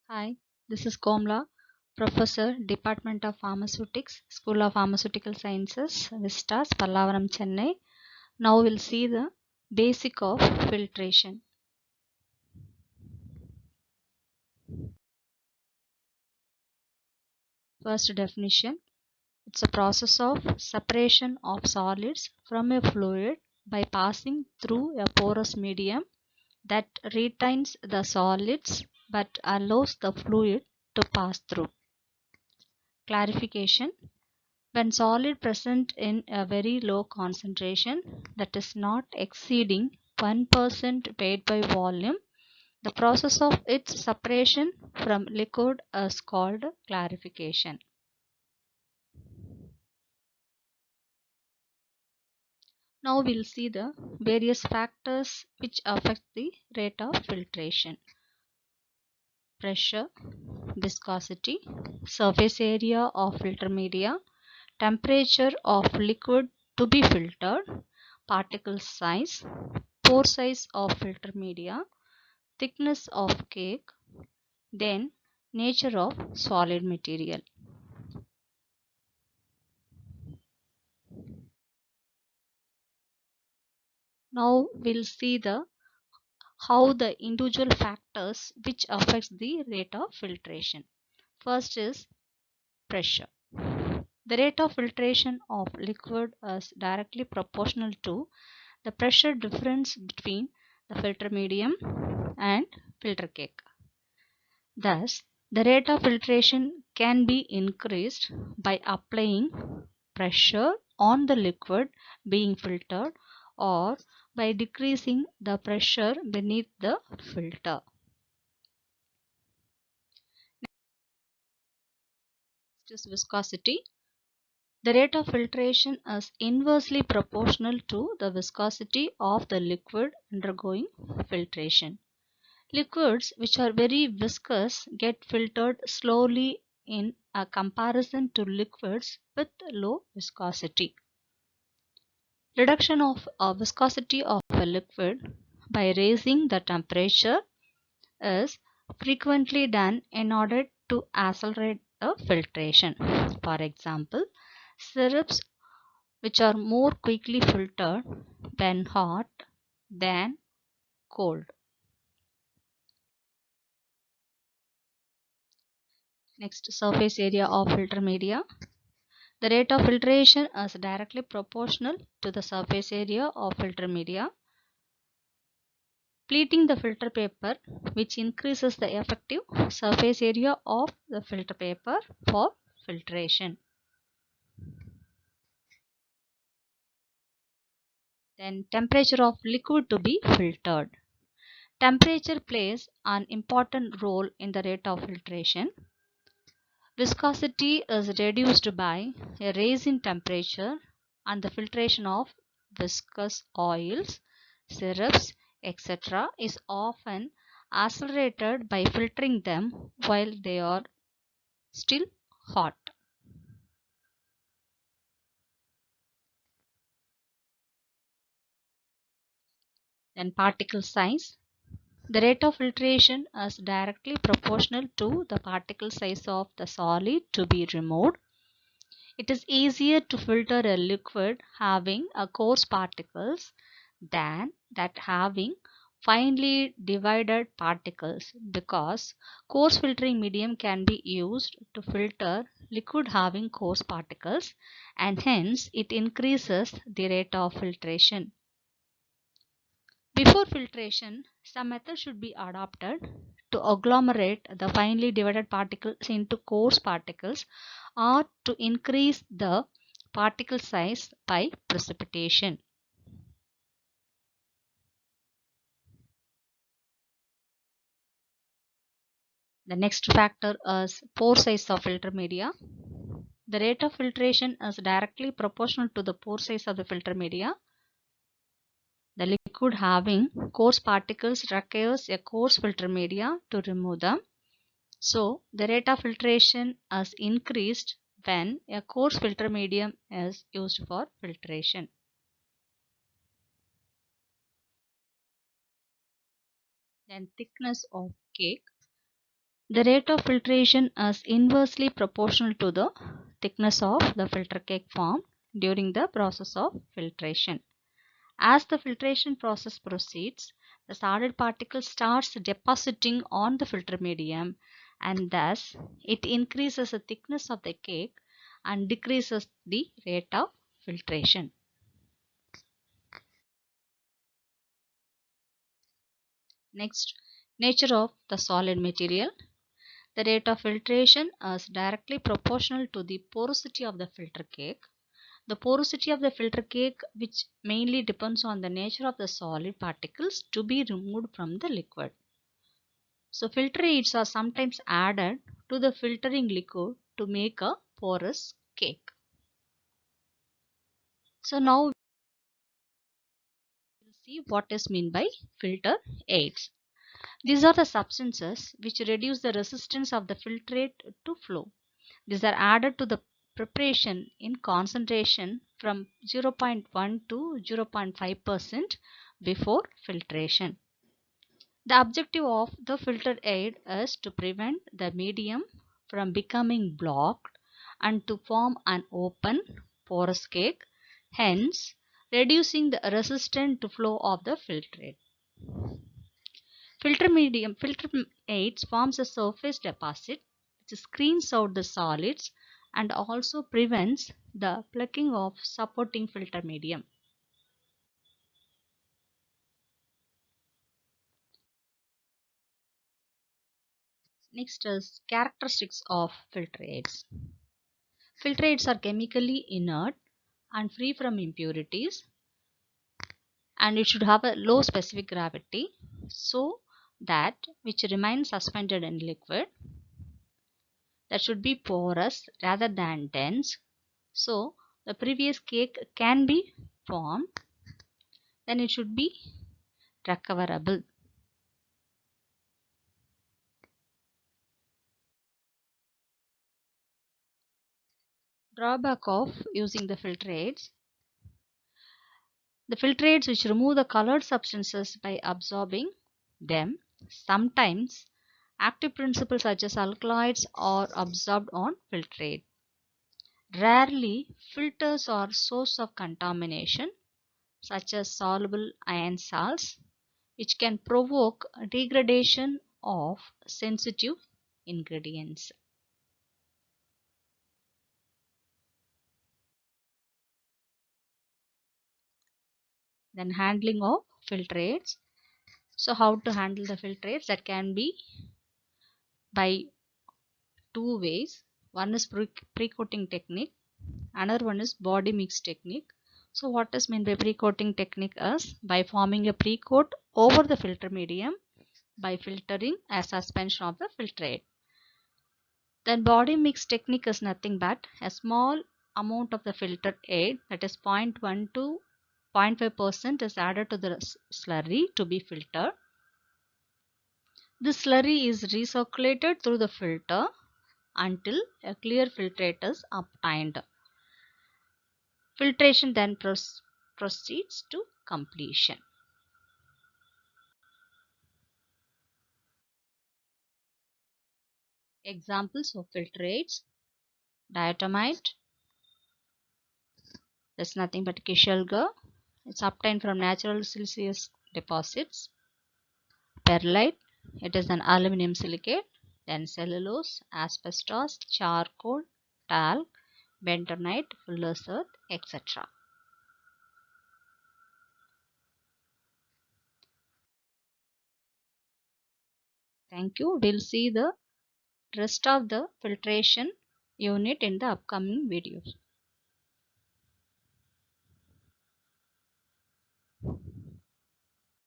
Hi, this is Komla, Professor, Department of Pharmaceutics, School of Pharmaceutical Sciences, Vistas, Pallavaram, Chennai. Now we'll see the basic of filtration. First definition, it's a process of separation of solids from a fluid by passing through a porous medium that retains the solids but allows the fluid to pass through. Clarification, when solid present in a very low concentration, that is not exceeding 1% weight by volume, the process of its separation from liquid is called clarification. Now we'll see the various factors which affect the rate of filtration. Pressure, viscosity, surface area of filter media, temperature of liquid to be filtered, particle size, pore size of filter media, thickness of cake, then nature of solid material. Now we'll see how the individual factors which affects the rate of filtration. First is pressure. The rate of filtration of liquid is directly proportional to the pressure difference between the filter medium and filter cake. Thus, the rate of filtration can be increased by applying pressure on the liquid being filtered or by decreasing the pressure beneath the filter. Next is viscosity. The rate of filtration is inversely proportional to the viscosity of the liquid undergoing filtration. Liquids which are very viscous get filtered slowly in a comparison to liquids with low viscosity. Reduction of viscosity of a liquid by raising the temperature is frequently done in order to accelerate the filtration. For example, syrups which are more quickly filtered when hot than cold. Next, surface area of filter media. The rate of filtration is directly proportional to the surface area of filter media. Pleating the filter paper, which increases the effective surface area of the filter paper for filtration. Then temperature of liquid to be filtered. Temperature plays an important role in the rate of filtration. Viscosity is reduced by a rise in temperature and the filtration of viscous oils, syrups, etc. is often accelerated by filtering them while they are still hot. Then particle size. The rate of filtration is directly proportional to the particle size of the solid to be removed. It is easier to filter a liquid having a coarse particles than that having finely divided particles because coarse filtering medium can be used to filter liquid having coarse particles and hence it increases the rate of filtration. Before filtration, some method should be adopted to agglomerate the finely divided particles into coarse particles or to increase the particle size by precipitation. The next factor is pore size of filter media. The rate of filtration is directly proportional to the pore size of the filter media. The liquid having coarse particles requires a coarse filter media to remove them. So, the rate of filtration is increased when a coarse filter medium is used for filtration. Then thickness of cake. The rate of filtration is inversely proportional to the thickness of the filter cake formed during the process of filtration. As the filtration process proceeds, the solid particle starts depositing on the filter medium, and thus it increases the thickness of the cake and decreases the rate of filtration. Next, nature of the solid material. The rate of filtration is directly proportional to the porosity of the filter cake. The porosity of the filter cake, which mainly depends on the nature of the solid particles to be removed from the liquid. So filter aids are sometimes added to the filtering liquid to make a porous cake. So now we'll see what is meant by filter aids. These are the substances which reduce the resistance of the filtrate to flow. These are added to the preparation in concentration from 0.1 to 0.5% before filtration. The objective of the filter aid is to prevent the medium from becoming blocked and to form an open, porous cake, hence reducing the resistance to flow of the filtrate. Filter aids forms a surface deposit which screens out the solids and also prevents the plugging of supporting filter medium. Next is characteristics of filter aids. Filter aids are chemically inert and free from impurities, and it should have a low specific gravity so that which remains suspended in liquid, that should be porous rather than dense, so the previous cake can be formed, then it should be recoverable. Drawback of using the filter aids. The filter aids which remove the colored substances by absorbing them. Sometimes active principles such as alkaloids are absorbed on filtrate. Rarely filters are source of contamination such as soluble iron salts which can provoke degradation of sensitive ingredients. Then handling of filtrates. So how to handle the filtrates? That can be by two ways. One is pre-coating technique, another one is body mix technique. So what is meant by pre-coating technique is by forming a pre-coat over the filter medium by filtering a suspension of the filtrate. Then body mix technique is nothing but a small amount of the filter aid, that is 0.1 to 0.5% is added to the slurry to be filtered. This slurry is recirculated through the filter until a clear filtrate is obtained. Filtration then proceeds to completion. Examples of filtrates: diatomite, that's nothing but Kishalgar. It's obtained from natural siliceous deposits. Perlite, it is an aluminum silicate. Then cellulose, asbestos, charcoal, talc, bentonite, fuller's earth, etc. Thank you. We'll see the rest of the filtration unit in the upcoming videos.